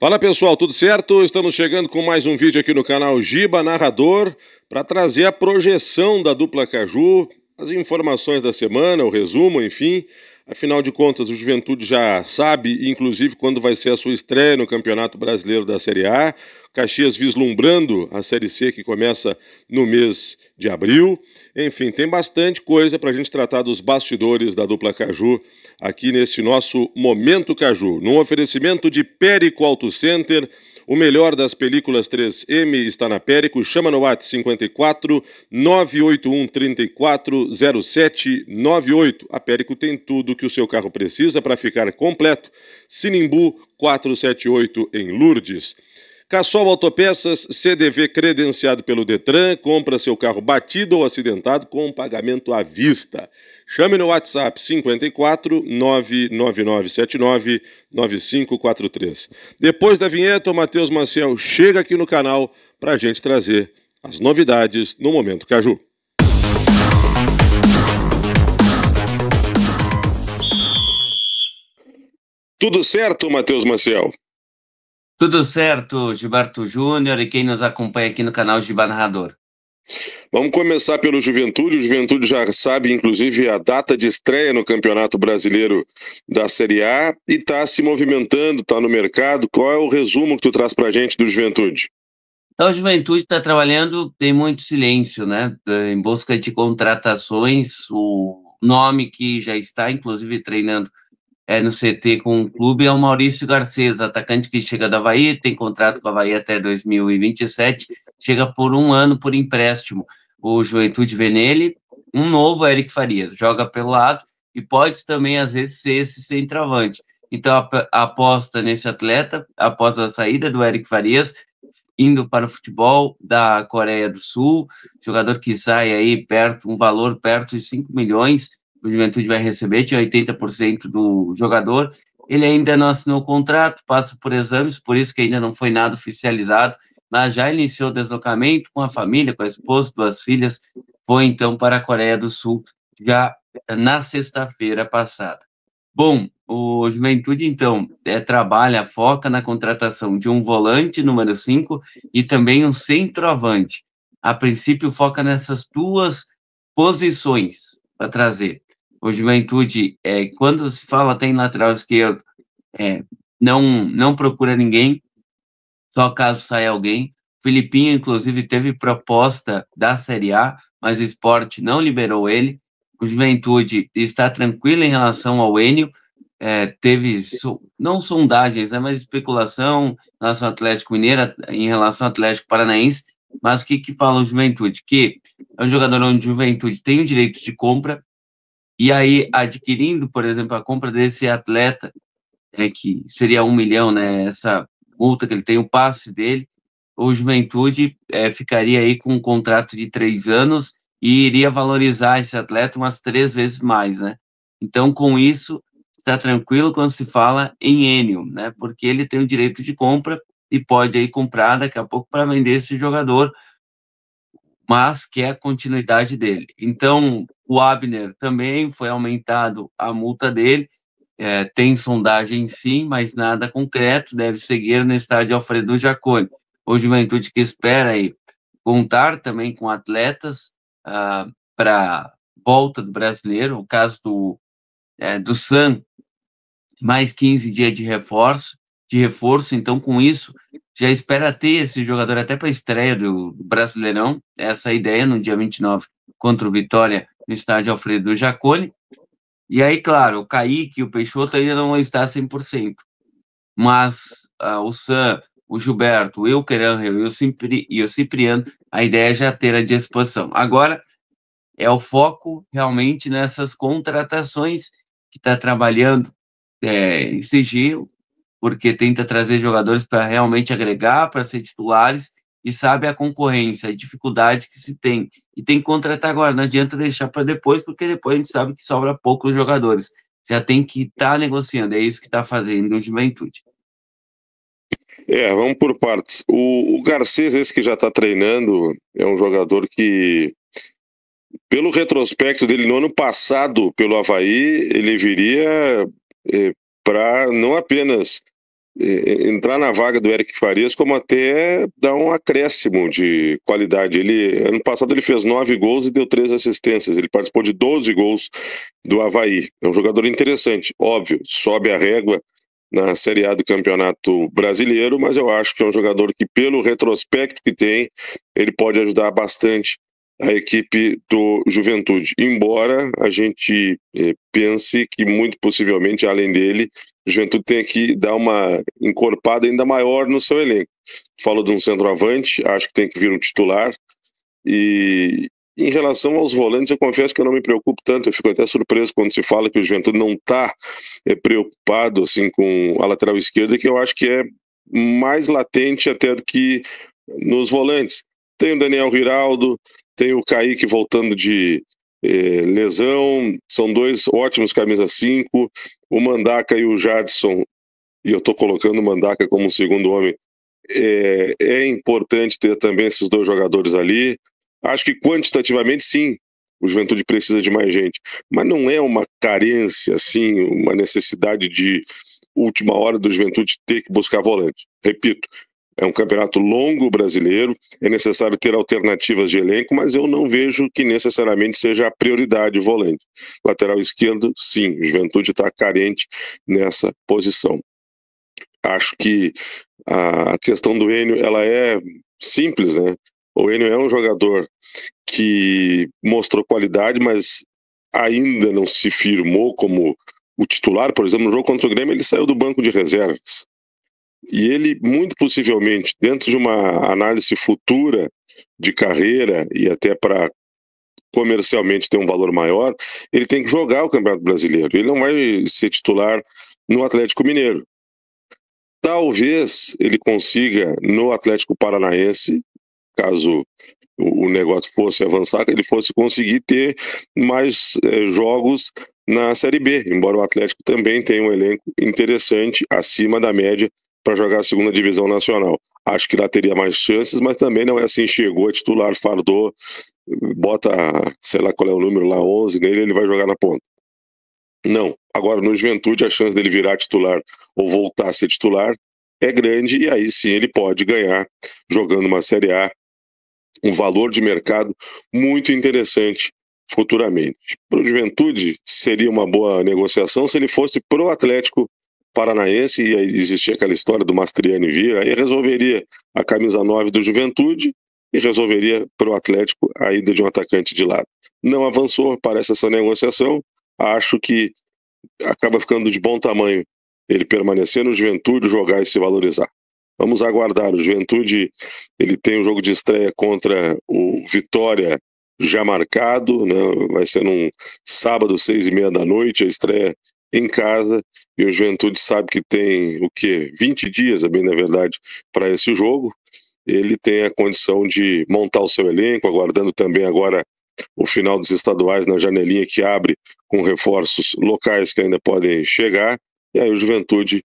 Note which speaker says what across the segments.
Speaker 1: Fala pessoal, tudo certo? Estamos chegando com mais um vídeo aqui no canal Giba Narrador para trazer a projeção da dupla Caju, as informações da semana, o resumo, enfim. Afinal de contas, o Juventude já sabe, inclusive, quando vai ser a sua estreia no Campeonato Brasileiro da Série A. Caxias vislumbrando a Série C que começa no mês de abril. Enfim, tem bastante coisa para a gente tratar dos bastidores da dupla Caju aqui nesse nosso Momento Caju. Num oferecimento de Périco Auto Center, o melhor das películas 3M está na Périco. Chama no WhatsApp 54 981 34 0798. A Périco tem tudo que o seu carro precisa para ficar completo. Sinimbu 478 em Lourdes. Cassol Autopeças, CDV credenciado pelo Detran, compra seu carro batido ou acidentado com pagamento à vista. Chame no WhatsApp 54 99979 9543. Depois da vinheta, o Matheus Maciel chega aqui no canal para a gente trazer as novidades no Momento Caju. Tudo certo, Matheus Maciel?
Speaker 2: Tudo certo, Gilberto Júnior e quem nos acompanha aqui no canal Giba Narrador.
Speaker 1: Vamos começar pelo Juventude. O Juventude já sabe, inclusive, a data de estreia no Campeonato Brasileiro da Série A e está se movimentando, está no mercado. Qual é o resumo que tu traz para a gente do Juventude?
Speaker 2: Então, a Juventude está trabalhando, tem muito silêncio, né? Em busca de contratações. O nome que já está, inclusive, treinando no CT com o clube é o Maurício Garcês, atacante que chega do Avaí, tem contrato com o Avaí até 2027, chega por 1 ano por empréstimo. O Juventude vê nele um novo Eric Farias, joga pelo lado e pode também, às vezes, ser esse centroavante. Então, a aposta nesse atleta, após a saída do Eric Farias, indo para o futebol da Coreia do Sul, jogador que sai aí um valor perto de 5 milhões, o Juventude vai receber, tinha 80% do jogador, ele ainda não assinou o contrato, passa por exames, por isso que ainda não foi nada oficializado, mas já iniciou o deslocamento com a família, com a esposa, 2 filhas, foi então para a Coreia do Sul, já na sexta-feira passada. Bom, o Juventude, então, trabalha, foca na contratação de um volante, número 5, e também um centroavante. A princípio, foca nessas 2 posições para trazer. O Juventude, quando se fala tem lateral esquerdo, não procura ninguém, só caso saia alguém. Filipinho, inclusive, teve proposta da Série A, mas o Sport não liberou ele. O Juventude está tranquilo em relação ao Enio, teve, não sondagens, né, mas especulação em relação ao Atlético Mineiro, em relação ao Atlético Paranaense, mas o que fala o Juventude? Que é um jogador onde o Juventude tem o direito de compra, e aí adquirindo, por exemplo, a compra desse atleta, que seria 1 milhão, né, essa multa que ele tem, o passe dele, o Juventude ficaria aí com um contrato de 3 anos e iria valorizar esse atleta umas 3 vezes mais, né? Então, com isso, está tranquilo quando se fala em Enio, né? Porque ele tem o direito de compra e pode aí comprar daqui a pouco para vender esse jogador, mas que é a continuidade dele. Então, o Abner também foi aumentado a multa dele, tem sondagem sim, mas nada concreto, deve seguir no estádio Alfredo Jaconi. O Juventude que espera aí contar também com atletas para volta do brasileiro, o caso do San, mais 15 dias de reforço, então com isso já espera ter esse jogador até para a estreia do Brasileirão, essa é a ideia no dia 29 contra o Vitória no estádio Alfredo Jaconi. E aí, claro, o Kaique e o Peixoto ainda não estão 100%, mas o Sam, o Gilberto, o Euquerangel e o Cipriano, a ideia é já ter à disposição. Agora, é o foco realmente nessas contratações que está trabalhando em sigilo, porque tenta trazer jogadores para realmente agregar, para ser titulares, e sabe a concorrência, a dificuldade que se tem. E tem que contratar agora, não adianta deixar para depois, porque depois a gente sabe que sobra poucos jogadores. Já tem que estar negociando, é isso que está fazendo o Juventude.
Speaker 1: Vamos por partes. O Garcês, esse que já está treinando, é um jogador que, pelo retrospecto dele no ano passado pelo Avaí, ele viria para não apenas entrar na vaga do Eric Farias, como até dar um acréscimo de qualidade. Ano passado ele fez 9 gols e deu 3 assistências. Ele participou de 12 gols do Avaí. É um jogador interessante, óbvio, sobe a régua na Série A do Campeonato Brasileiro, mas eu acho que é um jogador que, pelo retrospecto que tem, ele pode ajudar bastante a equipe do Juventude, embora a gente pense que muito possivelmente, além dele, o Juventude tenha que dar uma encorpada ainda maior no seu elenco. Falo de um centroavante, acho que tem que vir um titular, e em relação aos volantes, eu confesso que eu não me preocupo tanto, eu fico até surpreso quando se fala que o Juventude não está preocupado assim, com a lateral esquerda, que eu acho que é mais latente até do que nos volantes. Tem o Daniel Giraldo, tem o Kaique voltando de lesão, são 2 ótimos camisa 5, o Mandaka e o Jadson, e eu estou colocando o Mandaka como segundo homem, é importante ter também esses 2 jogadores ali. Acho que quantitativamente sim, o Juventude precisa de mais gente, mas não é uma carência, assim, uma necessidade de última hora do Juventude ter que buscar volante. Repito, é um campeonato longo brasileiro, é necessário ter alternativas de elenco, mas eu não vejo que necessariamente seja a prioridade o volante. Lateral esquerdo, sim, o Juventude está carente nessa posição. Acho que a questão do Enio, ela é simples, né? O Enio é um jogador que mostrou qualidade, mas ainda não se firmou como o titular. Por exemplo, no jogo contra o Grêmio, ele saiu do banco de reservas. E ele, muito possivelmente, dentro de uma análise futura de carreira e até para comercialmente ter um valor maior, ele tem que jogar o Campeonato Brasileiro. Ele não vai ser titular no Atlético Mineiro. Talvez ele consiga no Atlético Paranaense, caso o negócio fosse avançar, ele fosse conseguir ter mais jogos na Série B, embora o Atlético também tenha um elenco interessante, acima da média, para jogar a segunda divisão nacional. Acho que lá teria mais chances, mas também não é assim, chegou a titular, fardou, bota, sei lá qual é o número lá, 11 nele, ele vai jogar na ponta. Não. Agora, no Juventude, a chance dele virar titular ou voltar a ser titular é grande, e aí sim ele pode ganhar, jogando uma Série A, um valor de mercado muito interessante futuramente. Para o Juventude, seria uma boa negociação se ele fosse pro Atlético Paranaense, e aí existia aquela história do Mastriani vir, aí resolveria a camisa 9 do Juventude e resolveria para o Atlético a ida de um atacante de lado. Não avançou, parece essa negociação, acho que acaba ficando de bom tamanho ele permanecer no Juventude, jogar e se valorizar. Vamos aguardar. O Juventude, ele tem um jogo de estreia contra o Vitória já marcado, né? Vai ser num sábado, 6h30 da noite, a estreia em casa, e o Juventude sabe que tem, 20 dias, bem na verdade, para esse jogo. Ele tem a condição de montar o seu elenco, aguardando também agora o final dos estaduais na janelinha que abre com reforços locais que ainda podem chegar, e aí o Juventude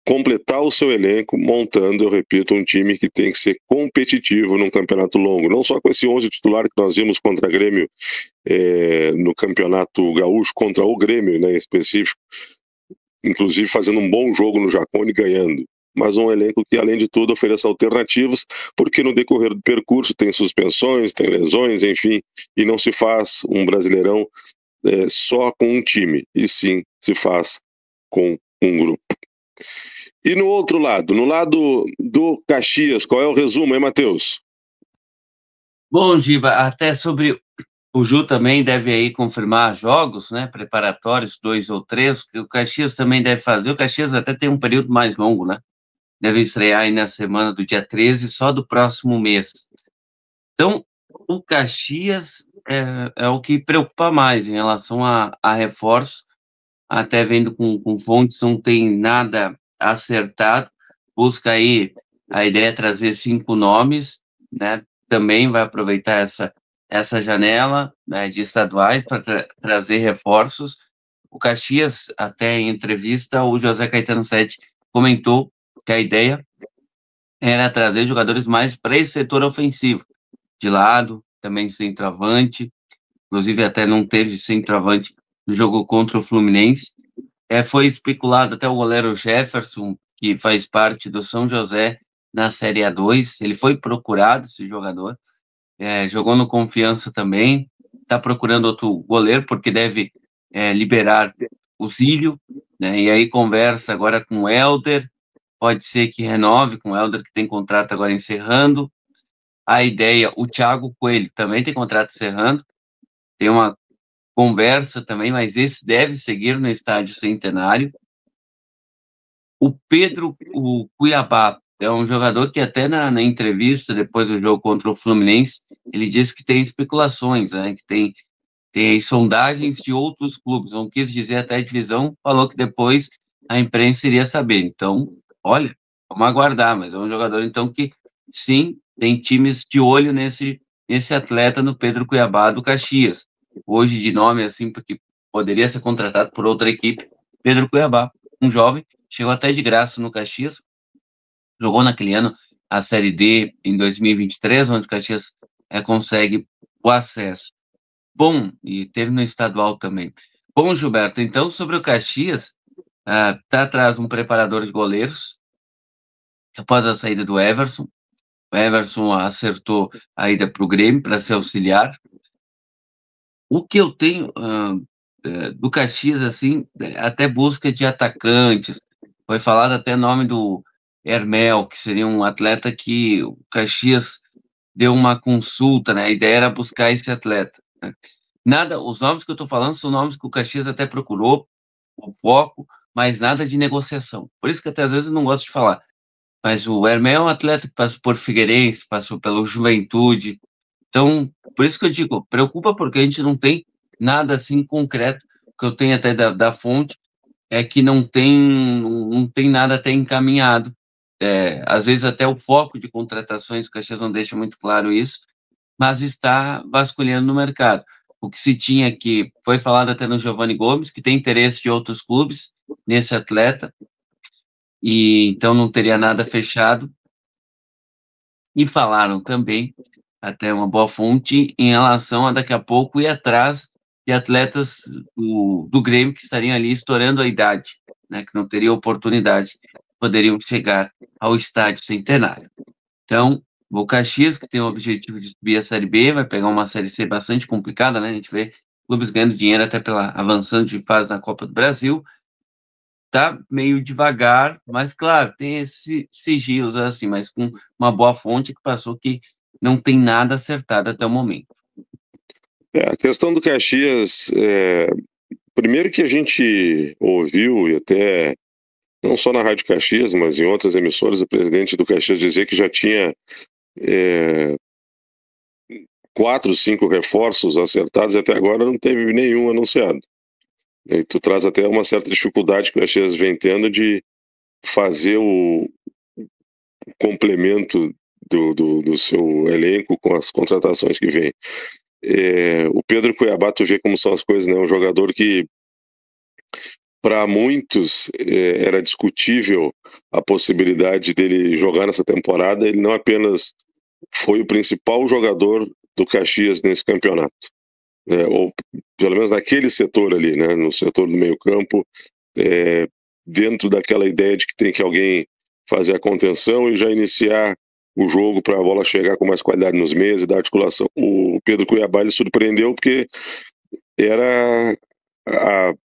Speaker 1: completar o seu elenco, montando, eu repito, um time que tem que ser competitivo num campeonato longo, não só com esse 11 titular que nós vimos contra o Grêmio no Campeonato Gaúcho, contra o Grêmio, né, em específico, inclusive fazendo um bom jogo no Jacone e ganhando, mas um elenco que, além de tudo, ofereça alternativas, porque no decorrer do percurso tem suspensões, tem lesões, enfim, e não se faz um Brasileirão só com um time, e sim se faz com um grupo. E no outro lado, no lado do Caxias, qual é o resumo, hein, Matheus?
Speaker 2: Bom, Giba, até sobre o Ju também deve aí confirmar jogos, né, preparatórios, 2 ou 3, que o Caxias também deve fazer. O Caxias até tem um período mais longo, né? Deve estrear aí na semana do dia 13, só do próximo mês. Então, o Caxias é o que preocupa mais em relação a reforço, até vendo com fontes, não tem nada acertado, busca aí, a ideia é trazer 5 nomes, né, também vai aproveitar essa janela, né, de estaduais para trazer reforços. O Caxias, até em entrevista, o José Caetano Sete comentou que a ideia era trazer jogadores mais para esse setor ofensivo, de lado, também centroavante, inclusive até não teve centroavante no jogo contra o Fluminense. Foi especulado até o goleiro Jefferson, que faz parte do São José na Série A2, ele foi procurado, esse jogador, jogou no Confiança também, está procurando outro goleiro, porque deve liberar o Zílio, né, e aí conversa agora com o Helder, pode ser que renove com o Helder, que tem contrato agora encerrando. A ideia, o Thiago Coelho também tem contrato encerrando, tem uma conversa também, mas esse deve seguir no Estádio Centenário. O Pedro, o Cuiabá, é um jogador que até na entrevista, depois do jogo contra o Fluminense, ele disse que tem especulações, né, que tem sondagens de outros clubes, não quis dizer até a divisão, falou que depois a imprensa iria saber. Então, olha, vamos aguardar, mas é um jogador, então, que sim, tem times de olho nesse atleta, no Pedro Cuiabá do Caxias. Hoje, de nome, assim, porque poderia ser contratado por outra equipe, Pedro Cuiabá, um jovem, chegou até de graça no Caxias, jogou naquele ano a Série D em 2023, onde o Caxias consegue o acesso. Bom, e teve no estadual também. Bom, Gilberto, então sobre o Caxias, tá atrás um preparador de goleiros, após a saída do Everson. O Everson acertou a ida para o Grêmio para ser auxiliar. O que eu tenho do Caxias, assim, até busca de atacantes, foi falado até nome do Hermel, que seria um atleta que o Caxias deu uma consulta, né? A ideia era buscar esse atleta, né? Nada, os nomes que eu estou falando são nomes que o Caxias até procurou, o foco, mas nada de negociação. Por isso que até às vezes eu não gosto de falar. Mas o Hermel é um atleta que passou por Figueirense, passou pelo Juventude. Então, por isso que eu digo, preocupa porque a gente não tem nada assim concreto. O que eu tenho até da fonte é que não tem nada até encaminhado. Às vezes até o foco de contratações, o Caxias não deixa muito claro isso, mas está vasculhando no mercado. O que se tinha aqui, foi falado até no Giovanni Gomes, que tem interesse de outros clubes nesse atleta, e então não teria nada fechado. E falaram também, até uma boa fonte, em relação a daqui a pouco ir atrás de atletas do Grêmio que estariam ali estourando a idade, né, que não teriam oportunidade, poderiam chegar ao Estádio Centenário. Então, o Caxias, que tem o objetivo de subir a Série B, vai pegar uma Série C bastante complicada, né? A gente vê clubes ganhando dinheiro até avançando de fase na Copa do Brasil. Tá meio devagar, mas claro, tem esses sigilos assim, mas com uma boa fonte que passou que não tem nada acertado até o momento.
Speaker 1: A questão do Caxias, primeiro que a gente ouviu, e até não só na Rádio Caxias, mas em outras emissoras, o presidente do Caxias dizer que já tinha 4, 5 reforços acertados, e até agora não teve nenhum anunciado. E tu traz até uma certa dificuldade que o Caxias vem tendo de fazer o complemento do seu elenco com as contratações que vem. O Pedro Cuiabá, tu vê como são as coisas, né? Um jogador que para muitos era discutível a possibilidade dele jogar nessa temporada. Ele não apenas foi o principal jogador do Caxias nesse campeonato, ou pelo menos naquele setor ali, né? No setor do meio campo, dentro daquela ideia de que tem que alguém fazer a contenção e já iniciar o jogo para a bola chegar com mais qualidade nos meios e dar articulação. O Pedro Cuiabá ele surpreendeu porque era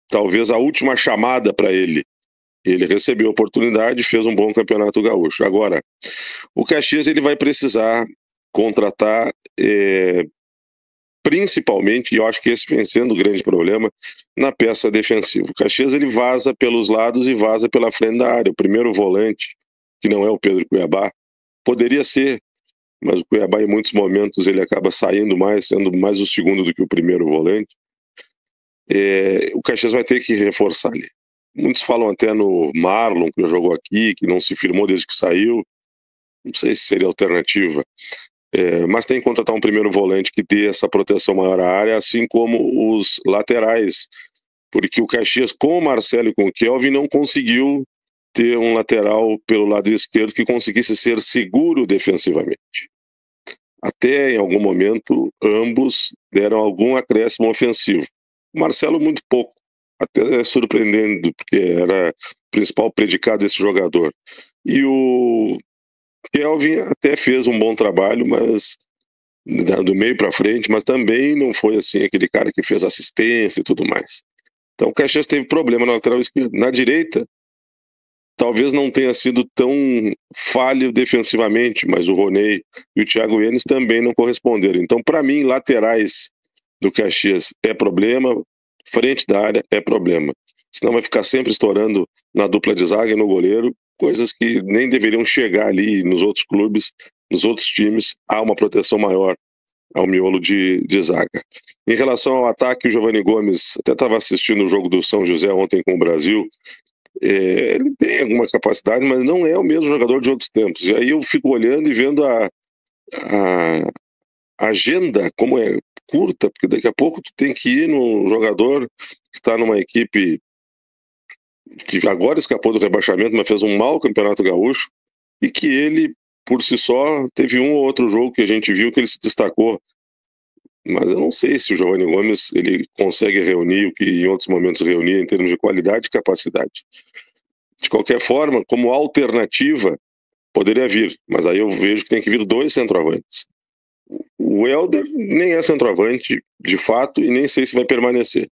Speaker 1: talvez a última chamada para ele. Ele recebeu a oportunidade e fez um bom campeonato gaúcho. Agora, o Caxias ele vai precisar contratar principalmente, e eu acho que esse vem sendo o grande problema, na peça defensiva. O Caxias ele vaza pelos lados e vaza pela frente da área. O primeiro volante, que não é o Pedro Cuiabá, poderia ser, mas o Cuiabá em muitos momentos ele acaba saindo mais, sendo mais o segundo do que o primeiro volante. O Caxias vai ter que reforçar ali. Muitos falam até no Marlon, que já jogou aqui, que não se firmou desde que saiu. Não sei se seria alternativa. Mas tem que contratar um primeiro volante que dê essa proteção maior à área, assim como os laterais. Porque o Caxias, com o Marcelo e com o Kelvin, não conseguiu ter um lateral pelo lado esquerdo que conseguisse ser seguro defensivamente. Até em algum momento, ambos deram algum acréscimo ofensivo. O Marcelo muito pouco, até surpreendendo, porque era o principal predicado desse jogador. E o Kelvin até fez um bom trabalho, mas do meio para frente, mas também não foi assim aquele cara que fez assistência e tudo mais. Então o Caxias teve problema na lateral esquerda. Na direita, talvez não tenha sido tão falho defensivamente, mas o Roney e o Thiago Enes também não corresponderam. Então, para mim, laterais do Caxias é problema, frente da área é problema. Senão vai ficar sempre estourando na dupla de zaga e no goleiro, coisas que nem deveriam chegar ali nos outros clubes, nos outros times. Há uma proteção maior ao miolo de zaga. Em relação ao ataque, o Giovanni Gomes, até estava assistindo o jogo do São José ontem com o Brasil, ele tem alguma capacidade, mas não é o mesmo jogador de outros tempos. E aí eu fico olhando e vendo a agenda, como é curta, porque daqui a pouco tu tem que ir num jogador que está numa equipe que agora escapou do rebaixamento, mas fez um mau campeonato gaúcho, e que ele, por si só, teve um ou outro jogo que a gente viu que ele se destacou. Mas eu não sei se o Giovanni Gomes ele consegue reunir o que em outros momentos reunia em termos de qualidade e capacidade. De qualquer forma, como alternativa, poderia vir, mas aí eu vejo que tem que vir 2 centroavantes. O Helder nem é centroavante de fato e nem sei se vai permanecer.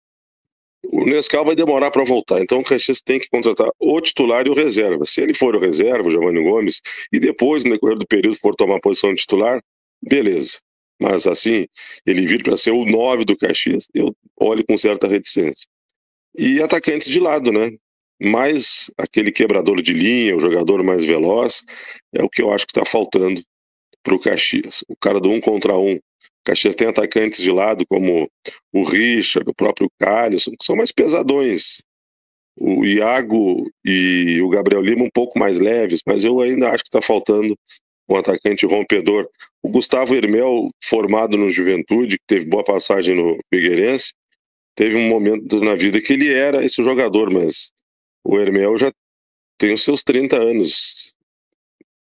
Speaker 1: O Nescau vai demorar para voltar, então o Caxias tem que contratar o titular e o reserva. Se ele for o reserva, o Giovanni Gomes, e depois, no decorrer do período, for tomar a posição de titular, beleza. Mas assim, ele vir para ser o 9 do Caxias, eu olho com certa reticência. E atacantes de lado, né? Mais aquele quebrador de linha, o jogador mais veloz, é o que eu acho que está faltando para o Caxias. O cara do 1 contra 1. O Caxias tem atacantes de lado como o Richard, o próprio Calilson, que são mais pesadões. O Iago e o Gabriel Lima um pouco mais leves, mas eu ainda acho que está faltando um atacante rompedor. O Gustavo Hermel, formado no Juventude, que teve boa passagem no Figueirense, teve um momento na vida que ele era esse jogador, mas o Hermel já tem os seus 30 anos.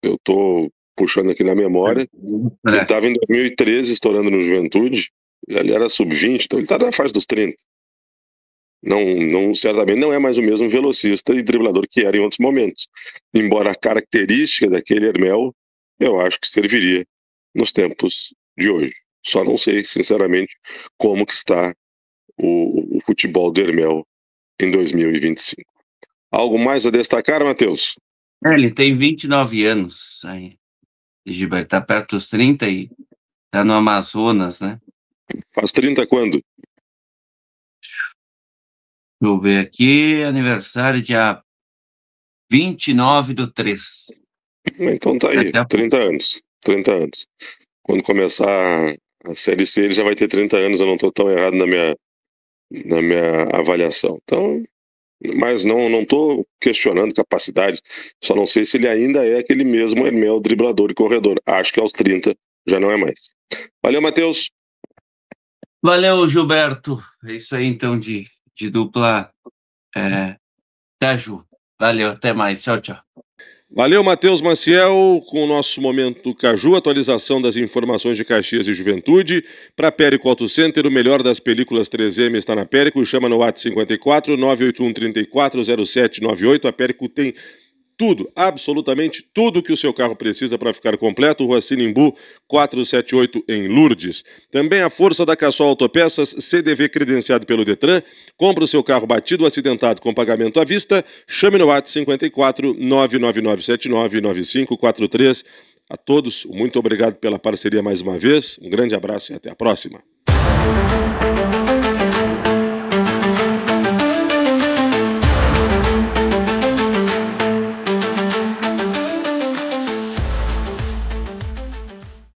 Speaker 1: Eu estou puxando aqui na memória, que ele estava em 2013 estourando no Juventude, ele era sub-20, então ele está na faixa dos 30. Certamente não é mais o mesmo velocista e driblador que era em outros momentos. Embora a característica daquele Hermel, eu acho que serviria nos tempos de hoje. Só não sei, sinceramente, como que está o futebol do Hermel em 2025. Algo mais a destacar, Matheus?
Speaker 2: Ele tem 29 anos aí. Gilberto, tá perto dos 30 e tá no Amazonas, né?
Speaker 1: Faz 30 quando?
Speaker 2: Deixa eu ver aqui, aniversário dia 29/3.
Speaker 1: Então tá aí, 30 anos. 30 anos. Quando começar a Série C, ele já vai ter 30 anos, eu não tô tão errado na minha avaliação. Então, mas não estou questionando capacidade, só não sei se ele ainda é aquele mesmo Hermel, driblador e corredor. Acho que aos 30 já não é mais. Valeu, Matheus.
Speaker 2: Valeu, Gilberto. É isso aí, então, de dupla Caju. Valeu, até mais. Tchau, tchau.
Speaker 1: Valeu, Matheus Maciel, com o nosso Momento Caju, atualização das informações de Caxias e Juventude. Para Périco Auto Center, o melhor das películas 3M está na Périco. Chama no WhatsApp 54 981 34 0798. A Périco tem tudo, absolutamente tudo que o seu carro precisa para ficar completo. Rua Sinimbu, 478 em Lourdes. Também a força da Cassol Autopeças, CDV credenciado pelo Detran. Compra o seu carro batido ou acidentado com pagamento à vista. Chame no WhatsApp 54 99979 9543. A todos, muito obrigado pela parceria mais uma vez. Um grande abraço e até a próxima.